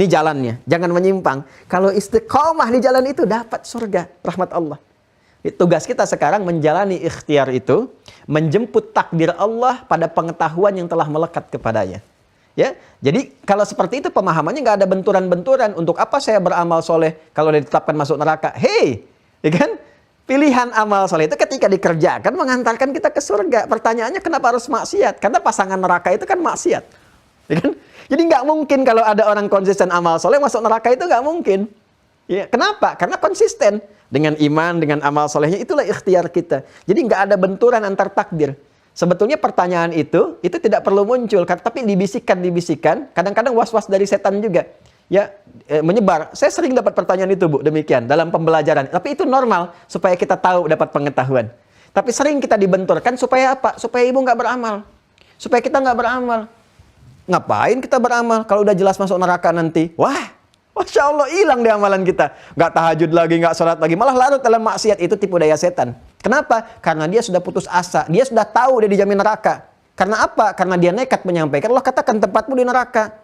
Ini jalannya, jangan menyimpang. Kalau istiqomah di jalan itu dapat surga, rahmat Allah. Tugas kita sekarang menjalani ikhtiar itu, menjemput takdir Allah pada pengetahuan yang telah melekat kepadanya. Ya, jadi kalau seperti itu pemahamannya nggak ada benturan-benturan. Untuk apa saya beramal soleh kalau ditetapkan masuk neraka? Hei, ya kan? Pilihan amal soleh itu ketika dikerjakan mengantarkan kita ke surga. Pertanyaannya kenapa harus maksiat? Karena pasangan neraka itu kan maksiat, ya kan? Jadi nggak mungkin kalau ada orang konsisten amal soleh masuk neraka, itu nggak mungkin. Ya, kenapa? Karena konsisten dengan iman, dengan amal solehnya, itulah ikhtiar kita. Jadi nggak ada benturan antar takdir. Sebetulnya pertanyaan itu tidak perlu muncul, tapi dibisikkan. Kadang-kadang was-was dari setan juga, ya, menyebar. Saya sering dapat pertanyaan itu, Bu, demikian dalam pembelajaran. Tapi itu normal supaya kita tahu, dapat pengetahuan. Tapi sering kita dibenturkan supaya apa? Supaya ibu nggak beramal, supaya kita nggak beramal. Ngapain kita beramal kalau udah jelas masuk neraka nanti? Wah, Masya Allah, hilang deh amalan kita. Nggak tahajud lagi, nggak sholat lagi, malah larut dalam maksiat. Itu tipu daya setan. Kenapa? Karena dia sudah putus asa. Dia sudah tahu dia dijamin neraka. Karena apa? Karena dia nekat menyampaikan, Allah katakan tempatmu di neraka.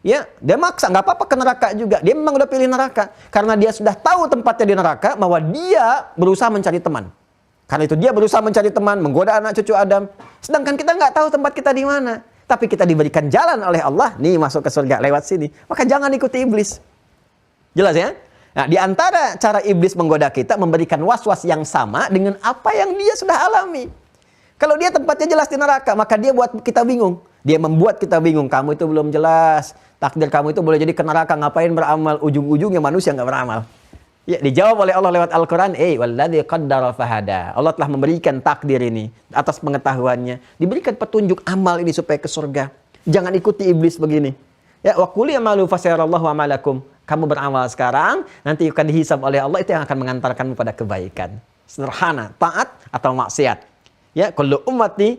Ya, dia maksa, nggak apa-apa ke neraka juga. Dia memang udah pilih neraka. Karena dia sudah tahu tempatnya di neraka, bahwa dia berusaha mencari teman. Karena itu dia berusaha mencari teman, menggoda anak cucu Adam. Sedangkan kita nggak tahu tempat kita di mana. Tapi kita diberikan jalan oleh Allah, nih masuk ke surga lewat sini. Maka jangan ikuti iblis. Jelas ya? Nah, di antara cara iblis menggoda kita, memberikan was-was yang sama dengan apa yang dia sudah alami. Kalau dia tempatnya jelas di neraka, maka dia buat kita bingung. Dia membuat kita bingung. Kamu itu belum jelas. Takdir kamu itu boleh jadi ke neraka. Ngapain beramal? Ujung-ujungnya manusia nggak beramal. Ya, dijawab oleh Allah lewat Al-Quran. Walladzi qaddara fahada. Allah telah memberikan takdir ini atas pengetahuannya. Diberikan petunjuk amal ini supaya ke surga. Jangan ikuti iblis begini. Ya, wa qul ya'malu fasayarallahu amalakum. Kamu beramal sekarang, nanti akan dihisab oleh Allah, itu yang akan mengantarkanmu pada kebaikan. Sederhana, taat atau maksiat. Ya, kullu ummati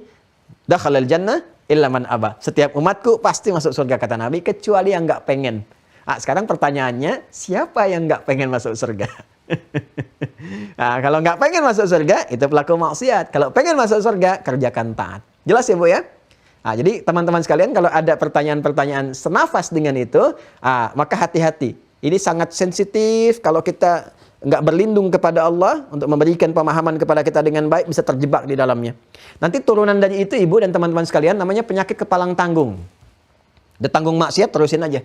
dakhalal jannah illa man aba. Setiap umatku pasti masuk surga, kata Nabi, kecuali yang nggak pengen. Nah, sekarang pertanyaannya, siapa yang nggak pengen masuk surga? Nah, kalau nggak pengen masuk surga, itu pelaku maksiat. Kalau pengen masuk surga, kerjakan taat. Jelas ya, Bu ya? Nah, jadi teman-teman sekalian, kalau ada pertanyaan-pertanyaan senafas dengan itu, maka hati-hati. Ini sangat sensitif. Kalau kita nggak berlindung kepada Allah untuk memberikan pemahaman kepada kita dengan baik, bisa terjebak di dalamnya. Nanti turunan dari itu, ibu dan teman-teman sekalian, namanya penyakit kepalang tanggung. Udah tanggung maksiat, terusin aja.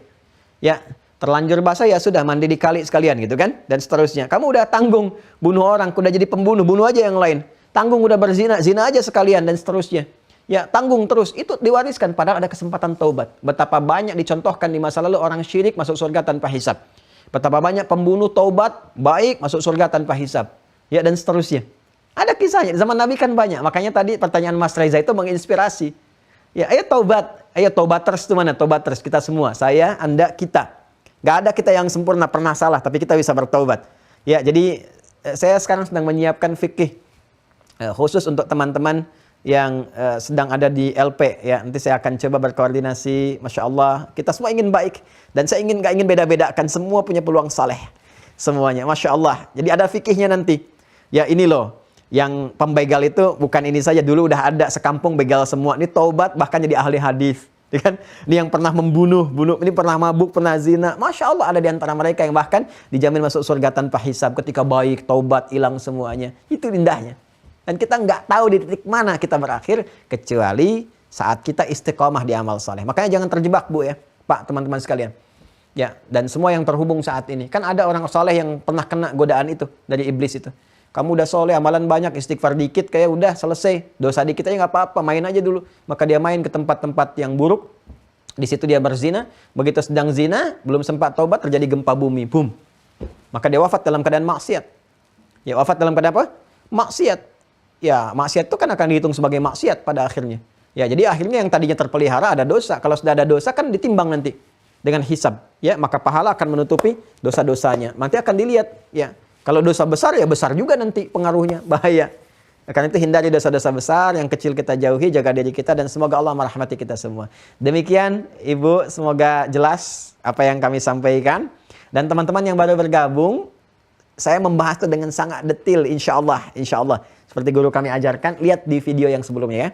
Ya, terlanjur basah, ya sudah, mandi di kali sekalian gitu kan, dan seterusnya. Kamu udah tanggung bunuh orang, udah jadi pembunuh, bunuh aja yang lain. Tanggung udah berzina, zina aja sekalian, dan seterusnya. Ya, tanggung terus. Itu diwariskan, padahal ada kesempatan taubat. Betapa banyak dicontohkan di masa lalu orang syirik masuk surga tanpa hisab. Betapa banyak pembunuh taubat baik masuk surga tanpa hisab. Ya, dan seterusnya. Ada kisahnya. Zaman Nabi kan banyak. Makanya tadi pertanyaan Mas Reza itu menginspirasi. Ya, ayo taubat. Ayo taubaters itu mana? Taubaters kita semua. Saya, Anda, kita. Gak ada kita yang sempurna, pernah salah, tapi kita bisa bertaubat. Ya, jadi saya sekarang sedang menyiapkan fikih khusus untuk teman-teman yang sedang ada di LP, ya. Nanti saya akan coba berkoordinasi. Masya Allah, kita semua ingin baik, dan saya nggak ingin beda-bedakan, semua punya peluang saleh semuanya, Masya Allah. Jadi ada fikihnya nanti, ya. Ini loh, yang pembegal itu bukan ini saja, dulu udah ada sekampung begal semua, ini taubat bahkan jadi ahli hadis, ya kan? Ini yang pernah membunuh, ini pernah mabuk, pernah zina, Masya Allah, ada di antara mereka yang bahkan dijamin masuk surga tanpa hisab ketika baik, taubat, hilang semuanya. Itu indahnya. Dan kita nggak tahu di titik mana kita berakhir, kecuali saat kita istiqomah di amal soleh. Makanya jangan terjebak, Bu ya, Pak, teman-teman sekalian. Ya, dan semua yang terhubung saat ini. Kan ada orang soleh yang pernah kena godaan itu, dari iblis itu. Kamu udah soleh, amalan banyak, istighfar dikit, kayak udah selesai. Dosa dikit aja nggak apa-apa, main aja dulu. Maka dia main ke tempat-tempat yang buruk. Di situ dia berzina. Begitu sedang zina, belum sempat taubat, terjadi gempa bumi. Boom. Maka dia wafat dalam keadaan maksiat. Ya, wafat dalam keadaan apa? Maksiat. Ya, maksiat itu kan akan dihitung sebagai maksiat pada akhirnya. Ya, jadi akhirnya yang tadinya terpelihara ada dosa. Kalau sudah ada dosa kan ditimbang nanti dengan hisab. Ya, maka pahala akan menutupi dosa-dosanya. Nanti akan dilihat, ya. Kalau dosa besar, ya besar juga nanti pengaruhnya, bahaya. Karena itu hindari dosa-dosa besar, yang kecil kita jauhi, jaga diri kita, dan semoga Allah merahmati kita semua. Demikian, Ibu, semoga jelas apa yang kami sampaikan. Dan teman-teman yang baru bergabung, saya membahas itu dengan sangat detail, insya Allah. Seperti guru kami ajarkan, lihat di video yang sebelumnya ya.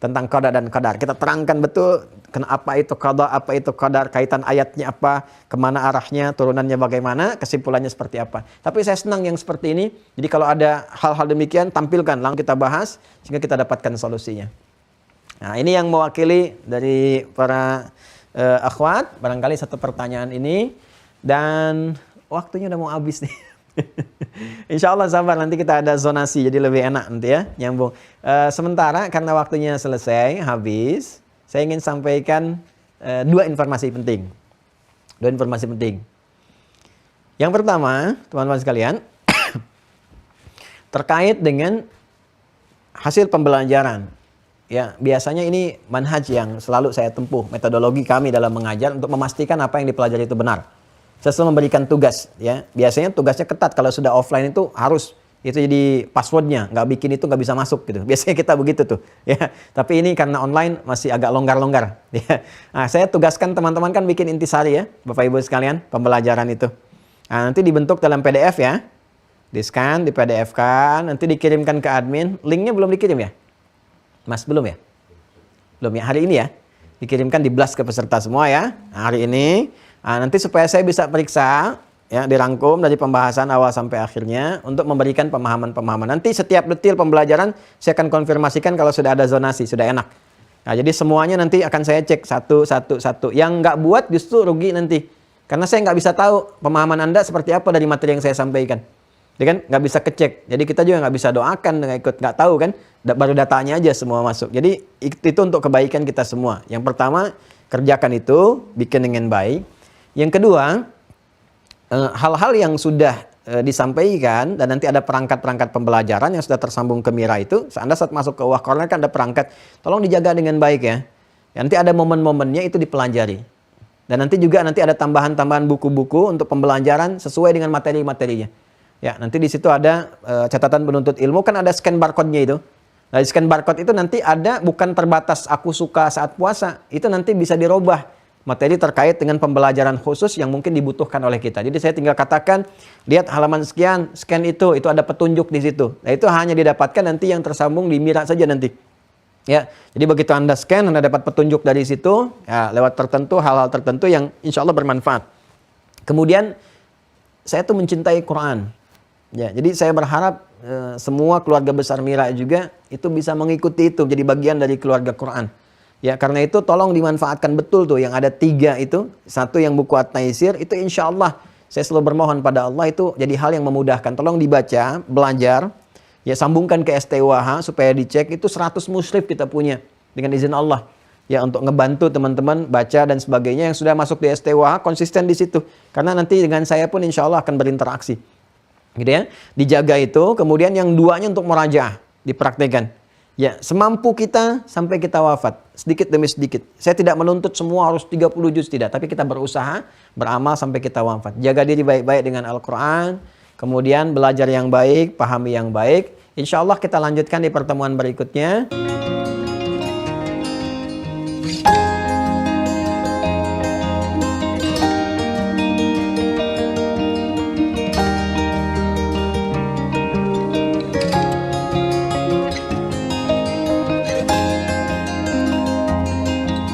tentang qada dan qadar. Kita terangkan betul apa itu qada, apa itu qadar, kaitan ayatnya apa, kemana arahnya, turunannya bagaimana, kesimpulannya seperti apa. Tapi saya senang yang seperti ini. Jadi kalau ada hal-hal demikian, tampilkan, langsung kita bahas, sehingga kita dapatkan solusinya. Nah, ini yang mewakili dari para akhwat, barangkali satu pertanyaan ini, dan waktunya udah mau habis nih. Insya Allah sabar, nanti kita ada zonasi, jadi lebih enak nanti ya, nyambung. Sementara karena waktunya selesai, habis, saya ingin sampaikan dua informasi penting. Dua informasi penting. Yang pertama, teman-teman sekalian, terkait dengan hasil pembelajaran. Ya, biasanya ini manhaj yang selalu saya tempuh, metodologi kami dalam mengajar untuk memastikan apa yang dipelajari itu benar. Saya selalu memberikan tugas, ya. Biasanya tugasnya ketat, kalau sudah offline itu harus itu jadi passwordnya, nggak bikin itu nggak bisa masuk gitu. Biasanya kita begitu tuh, ya. Tapi ini karena online masih agak longgar-longgar. Ya. Nah, saya tugaskan teman-teman kan bikin intisari ya, Bapak Ibu sekalian, pembelajaran itu. Nah, nanti dibentuk dalam PDF ya, di-scan, di PDF kan, nanti dikirimkan ke admin. Linknya belum dikirim ya? Mas, belum ya? Belum ya, hari ini ya. Dikirimkan di blast ke peserta semua ya, hari ini. Nah, nanti supaya saya bisa periksa, ya, dirangkum dari pembahasan awal sampai akhirnya untuk memberikan pemahaman-pemahaman. Nanti setiap detil pembelajaran saya akan konfirmasikan kalau sudah ada zonasi, sudah enak. Nah, jadi semuanya nanti akan saya cek satu. Yang nggak buat justru rugi nanti. Karena saya nggak bisa tahu pemahaman Anda seperti apa dari materi yang saya sampaikan. Ya kan? Nggak bisa kecek. Jadi kita juga nggak bisa doakan dengan ikut, nggak tahu kan. Baru datanya aja semua masuk. Jadi itu untuk kebaikan kita semua. Yang pertama, kerjakan itu, bikin dengan baik. Yang kedua, hal-hal yang sudah disampaikan dan nanti ada perangkat-perangkat pembelajaran yang sudah tersambung ke Mira itu. Anda saat masuk ke Wah Corner kan ada perangkat. Tolong dijaga dengan baik ya. Nanti ada momen-momennya itu dipelajari. Dan nanti juga ada tambahan-tambahan buku-buku untuk pembelajaran sesuai dengan materi-materinya. Ya, nanti di situ ada catatan penuntut ilmu, kan ada scan barcode-nya itu. Nah, di scan barcode itu nanti ada bukan terbatas aku suka saat puasa. Itu nanti bisa dirubah materi terkait dengan pembelajaran khusus yang mungkin dibutuhkan oleh kita. Jadi saya tinggal katakan, lihat halaman sekian, scan itu ada petunjuk di situ. Nah, itu hanya didapatkan nanti yang tersambung di Mira saja nanti. Ya, jadi begitu Anda scan, Anda dapat petunjuk dari situ, ya, lewat tertentu, hal-hal tertentu yang insya Allah bermanfaat. Kemudian, saya tuh mencintai Quran. Ya, jadi saya berharap semua keluarga besar Mira juga itu bisa mengikuti itu, jadi bagian dari keluarga Quran. Ya, karena itu tolong dimanfaatkan betul tuh yang ada 3 itu. Satu yang buku At-Taisir, itu insya Allah saya selalu bermohon pada Allah itu jadi hal yang memudahkan. Tolong dibaca, belajar, ya sambungkan ke STWH supaya dicek. Itu 100 musyrif kita punya dengan izin Allah. Ya, untuk ngebantu teman-teman baca dan sebagainya yang sudah masuk di STWH konsisten di situ. Karena nanti dengan saya pun insya Allah akan berinteraksi. Gitu ya. Dijaga itu, kemudian yang 2-nya untuk murajaah, dipraktekkan. Ya, semampu kita sampai kita wafat, sedikit demi sedikit. Saya tidak menuntut semua harus 30 juz, tidak, tapi kita berusaha, beramal sampai kita wafat. Jaga diri baik-baik dengan Al-Quran, kemudian belajar yang baik, pahami yang baik. Insya Allah kita lanjutkan di pertemuan berikutnya.